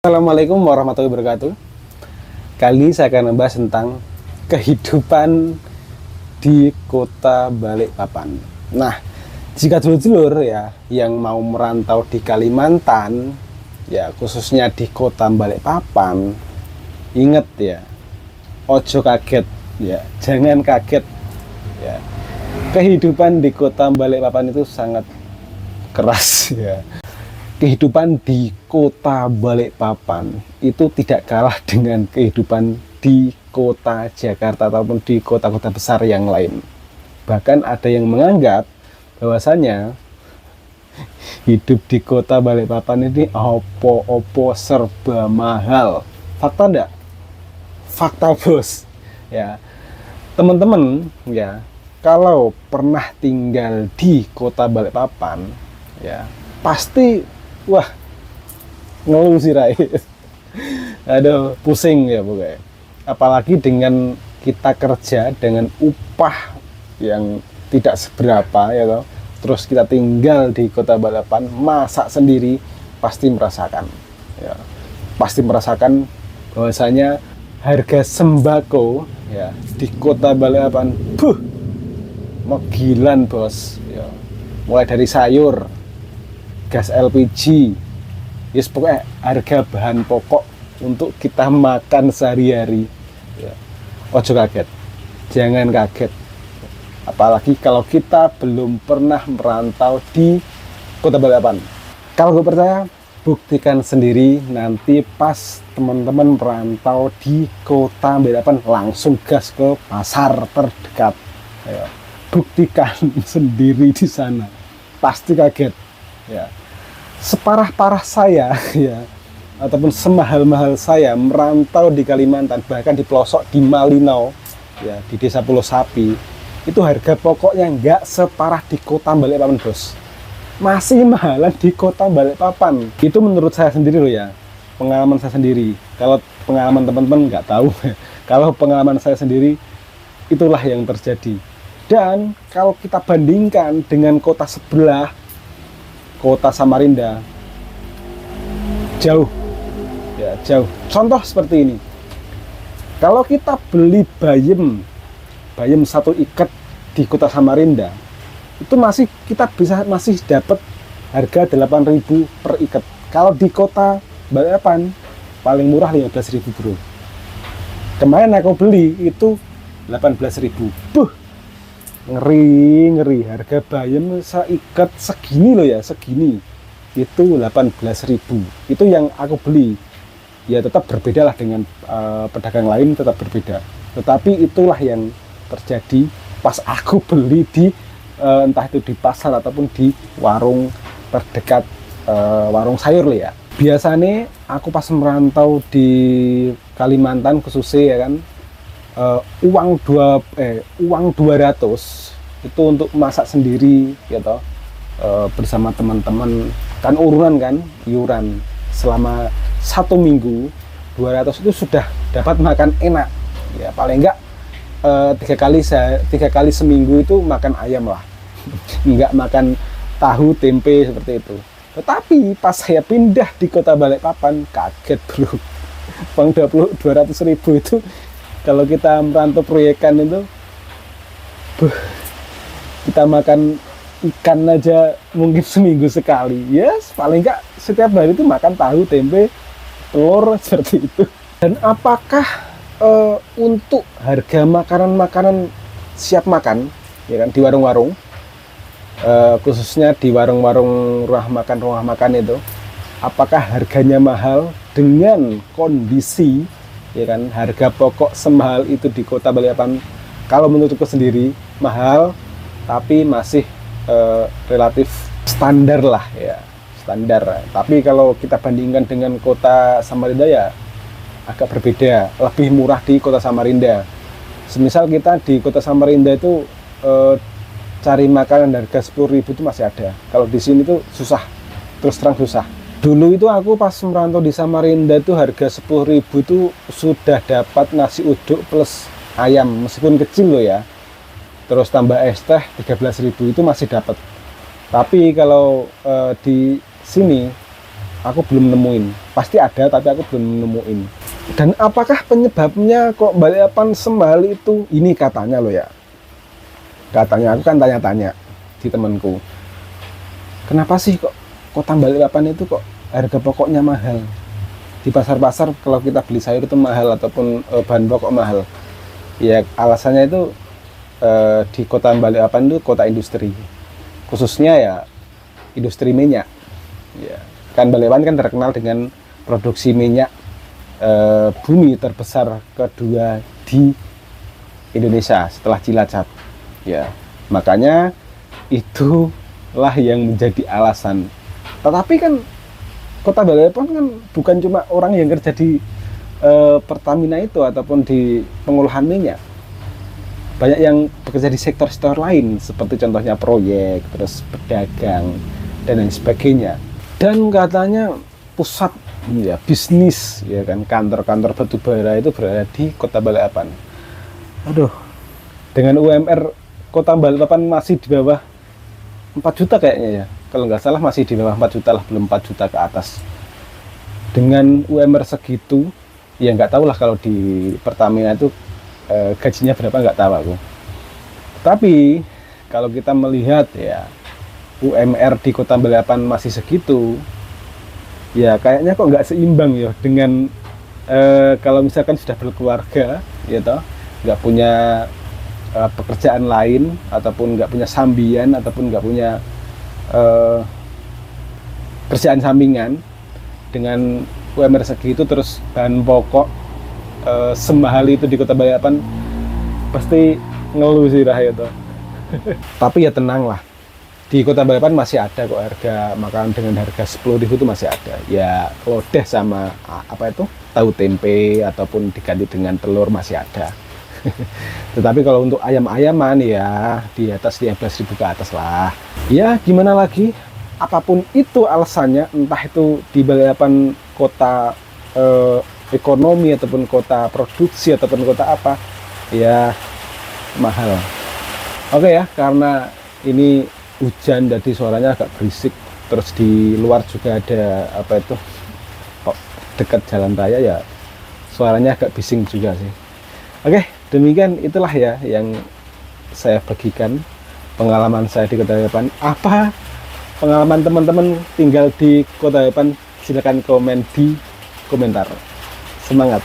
Assalamualaikum warahmatullahi wabarakatuh. Kali ini saya akan membahas tentang kehidupan di kota Balikpapan. Nah, jika dulur-dulur ya yang mau merantau di Kalimantan, ya khususnya di kota Balikpapan, ingat ya, ojo kaget ya, jangan kaget ya. Kehidupan di kota Balikpapan itu sangat keras ya. Kehidupan di kota Balikpapan itu tidak kalah dengan kehidupan di kota Jakarta ataupun di kota-kota besar yang lain. Bahkan ada yang menganggap bahwasanya hidup di kota Balikpapan ini opo-opo serba mahal. Fakta enggak? Fakta bos. Ya, teman-teman ya, kalau pernah tinggal di kota Balikpapan ya pasti wah, ngeluh sih Rai. Aduh, pusing ya pokoknya. Apalagi dengan kita kerja dengan upah yang tidak seberapa ya toh. Terus kita tinggal di kota Balikpapan, masak sendiri, pasti merasakan. Ya, pasti merasakan bahwasanya harga sembako ya di kota Balikpapan, megilan bos. Ya, mulai dari sayur, gas LPG, yes, pokoknya harga bahan pokok untuk kita makan sehari-hari ya. Ojo kaget, jangan kaget, apalagi kalau kita belum pernah merantau di kota Balikpapan. Kalau gue percaya, buktikan sendiri nanti pas teman-teman merantau di kota Balikpapan, langsung gas ke pasar terdekat ya. Buktikan sendiri di sana, pasti kaget ya. Separah-parah saya ya, ataupun semahal-mahal saya merantau di Kalimantan, bahkan di pelosok di Malinau ya, di desa Pulau Sapi, itu harga pokoknya nggak separah di kota Balikpapan bos. Masih mahalan di kota Balikpapan. Itu menurut saya sendiri loh ya, pengalaman saya sendiri. Kalau pengalaman teman-teman nggak tahu. Kalau pengalaman saya sendiri, itulah yang terjadi. Dan kalau kita bandingkan dengan kota sebelah, kota Samarinda, jauh ya, jauh. Contoh seperti ini, kalau kita beli bayam satu ikat di kota Samarinda, itu kita masih dapat harga 8.000 per ikat. Kalau di kota Balikpapan paling murah 15.000 bro. Kemarin aku beli itu 18.000. Ngeri harga bayam seikat segini loh ya, segini itu 18.000. Itu yang aku beli. Ya tetap berbeda lah dengan pedagang lain, tetap berbeda, tetapi itulah yang terjadi pas aku beli di entah itu di pasar ataupun di warung terdekat, warung sayur lah ya. Biasanya aku pas merantau di Kalimantan khususnya ya kan, uang 200 itu untuk masak sendiri ya toh, bersama teman-teman kan, iuran selama 1 minggu 200 itu sudah dapat makan enak ya, paling enggak 3 kali seminggu itu makan ayam lah. Enggak makan tahu tempe seperti itu. Tetapi pas saya pindah di kota Balikpapan, kaget bro. Uang 200.000 itu kalau kita merantau proyekan itu, kita makan ikan aja mungkin seminggu sekali. Yes, paling enggak setiap hari itu makan tahu, tempe, telur seperti itu. Dan apakah untuk harga makanan siap makan, ya kan, di warung-warung, khususnya di warung-warung rumah makan itu, apakah harganya mahal dengan kondisi ya kan harga pokok semahal itu di kota Balikpapan? Kalau menurutku sendiri mahal, tapi masih relatif standar lah ya, standar. Tapi kalau kita bandingkan dengan kota Samarinda ya agak berbeda, lebih murah di kota Samarinda. Semisal kita di kota Samarinda itu cari makanan harga 10.000 itu masih ada. Kalau di sini tuh susah, terus terang susah. Dulu itu aku pas merantau di Samarinda itu harga 10.000 itu sudah dapat nasi uduk plus ayam, meskipun kecil loh ya. Terus tambah es teh 13.000 itu masih dapat. Tapi kalau di sini aku belum nemuin. Pasti ada, tapi aku belum nemuin. Dan apakah penyebabnya kok Balikpapan semahal itu? Ini katanya loh ya. Katanya, aku kan tanya-tanya di temanku. Kenapa sih kok kota Balikpapan itu kok harga pokoknya mahal? Di pasar-pasar kalau kita beli sayur itu mahal, ataupun bahan pokok mahal. Ya alasannya itu di kota Balikpapan itu kota industri. Khususnya ya industri minyak. Ya, kan Balikpapan kan terkenal dengan produksi minyak bumi terbesar kedua di Indonesia setelah Cilacap. Ya, makanya itulah yang menjadi alasan. Tetapi kan kota Balikpapan kan bukan cuma orang yang kerja di Pertamina itu ataupun di pengolahan minyak. Banyak yang bekerja di sektor-sektor lain, seperti contohnya proyek, terus pedagang, dan lain sebagainya. Dan katanya pusat ya bisnis, ya kan, kantor-kantor batubara itu berada di kota Balikpapan. Aduh, dengan UMR kota Balikpapan masih di bawah 4 juta kayaknya ya. Kalau nggak salah masih di bawah 4 juta lah, belum 4 juta ke atas. Dengan UMR segitu, ya nggak tahu lah kalau di Pertamina itu gajinya berapa, nggak tahu aku. Tapi kalau kita melihat ya UMR di kota Balikpapan masih segitu, ya kayaknya kok nggak seimbang ya dengan kalau misalkan sudah berkeluarga, ya toh, nggak punya pekerjaan lain, ataupun nggak punya sambian, ataupun nggak punya kerjaan sampingan, dengan UMR segitu terus bahan pokok semahal itu di kota Balikpapan, pasti ngeluh sih lah itu. Tapi ya tenang lah, di kota Balikpapan masih ada kok harga makanan dengan harga 10.000 itu masih ada. Ya lodeh sama apa itu tahu tempe ataupun diganti dengan telur masih ada. Tetapi kalau untuk ayam-ayaman ya di atas 15.000 ke atas lah. Ya gimana lagi, apapun itu alasannya, entah itu di Balikpapan kota ekonomi ataupun kota produksi ataupun kota apa, ya mahal. Oke ya, karena ini hujan jadi suaranya agak berisik, terus di luar juga ada apa itu dekat jalan raya, ya suaranya agak bising juga sih. Oke, demikian itulah ya yang saya bagikan pengalaman saya di kota Balikpapan. Apa pengalaman teman-teman tinggal di kota Balikpapan? Silakan komen di komentar. Semangat!